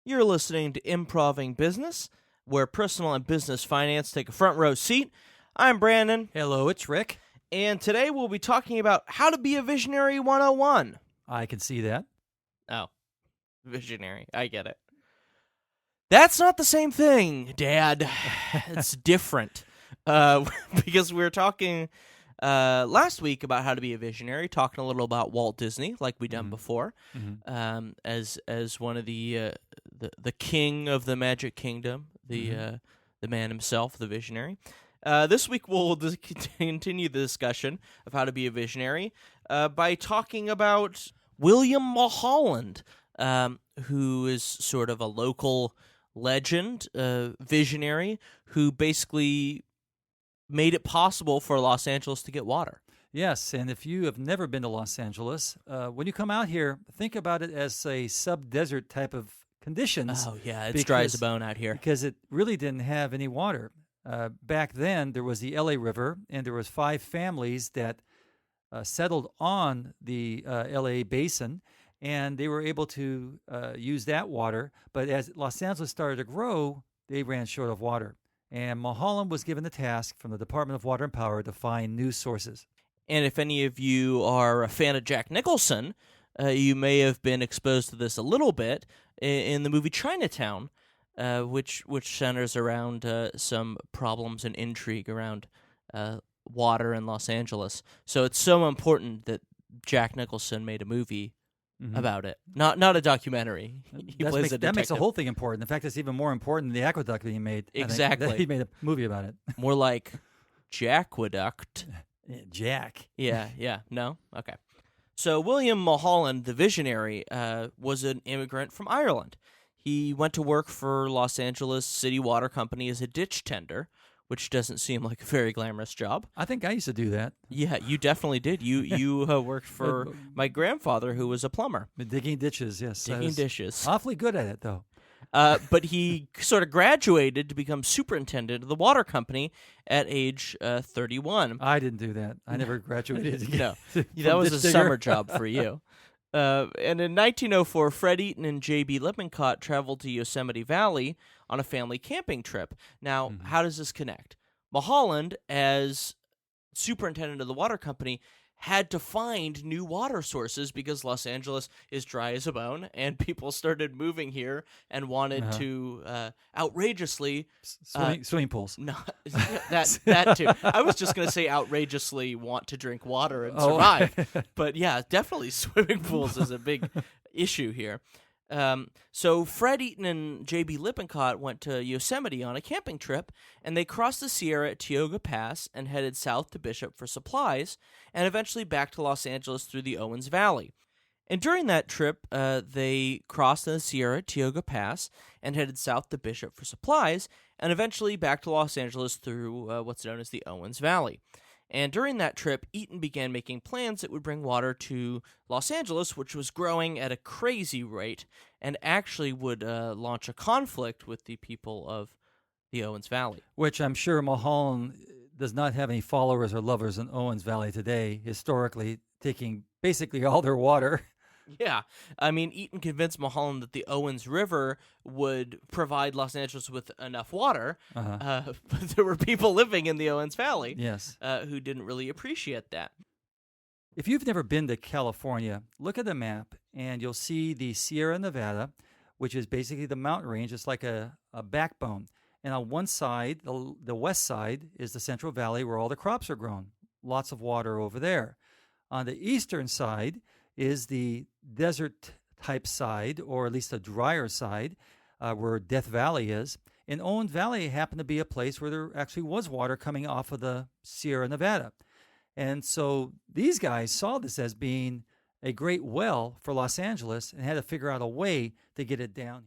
You're listening to Improv-ing Business, where personal and business finance take a front row seat. I'm Brandon, Hello, it's Rick. and today we'll be talking about how to be a visionary 101. I can see that. Oh, visionary. I get it. That's not the same thing, Dad. It's different. Because we were talking last week about how to be a visionary, talking a little about Walt Disney, like we done before, as one of the king of the Magic Kingdom, the man himself, the visionary. This week we'll continue the discussion of how to be a visionary by talking about William Mulholland, who is sort of a local legend, visionary, who basically made it possible for Los Angeles to get water. Yes, and if you have never been to Los Angeles, when you come out here, think about it as a sub-desert type of conditions. Oh, yeah, it's dry as a bone out here. Because it really didn't have any water. Back then, there was the LA River, and there was 5 families that settled on the LA basin, and they were able to use that water. But as Los Angeles started to grow, they ran short of water. And Mulholland was given the task from the Department of Water and Power to find new sources. And if any of you are a fan of Jack Nicholson, you may have been exposed to this a little bit in the movie Chinatown, which centers around some problems and intrigue around water in Los Angeles. So it's so important that Jack Nicholson made a movie about it, not a documentary. That makes the whole thing important. In fact, it's even more important than the aqueduct that he made. Exactly. That he made a movie about it. More like Jacqueduct. Jack. Yeah. No? Okay. So William Mulholland, the visionary, was an immigrant from Ireland. He went to work for Los Angeles City Water Company as a ditch tender, which doesn't seem like a very glamorous job. I think I used to do that. Yeah, you definitely did. You worked for my grandfather, who was a plumber. Digging ditches, yes. Digging dishes. Awfully good at it, though. But he sort of graduated to become superintendent of the water company at age 31. I didn't do that. I never graduated. No, that was a summer job for you. And in 1904, Fred Eaton and J.B. Lippincott traveled to Yosemite Valley on a family camping trip. Now, how does this connect? Mulholland, as superintendent of the water company, had to find new water sources because Los Angeles is dry as a bone, and people started moving here and wanted to outrageously swimming pools. No, that too. I was just going to say outrageously want to drink water and survive, but yeah, definitely swimming pools is a big issue here. So Fred Eaton and J.B. Lippincott went to Yosemite on a camping trip, and they crossed the Sierra at Tioga Pass and headed south to Bishop for supplies, and eventually back to Los Angeles through the Owens Valley. And during that trip, they crossed the Sierra at Tioga Pass and headed south to Bishop for supplies, and eventually back to Los Angeles through what's known as the Owens Valley. And during that trip, Eaton began making plans that would bring water to Los Angeles, which was growing at a crazy rate, and actually would launch a conflict with the people of the Owens Valley. Which I'm sure Mulholland does not have any followers or lovers in Owens Valley today, historically, taking basically all their water. Yeah. I mean, Eaton convinced Mulholland that the Owens River would provide Los Angeles with enough water, but there were people living in the Owens Valley who didn't really appreciate that. If you've never been to California, look at the map, and you'll see the Sierra Nevada, which is basically the mountain range. It's like a backbone. And on one side, the west side, is the Central Valley where all the crops are grown. Lots of water over there. On the eastern side is the desert-type side, or at least a drier side, where Death Valley is. And Owens Valley happened to be a place where there actually was water coming off of the Sierra Nevada. And so these guys saw this as being a great well for Los Angeles and had to figure out a way to get it down.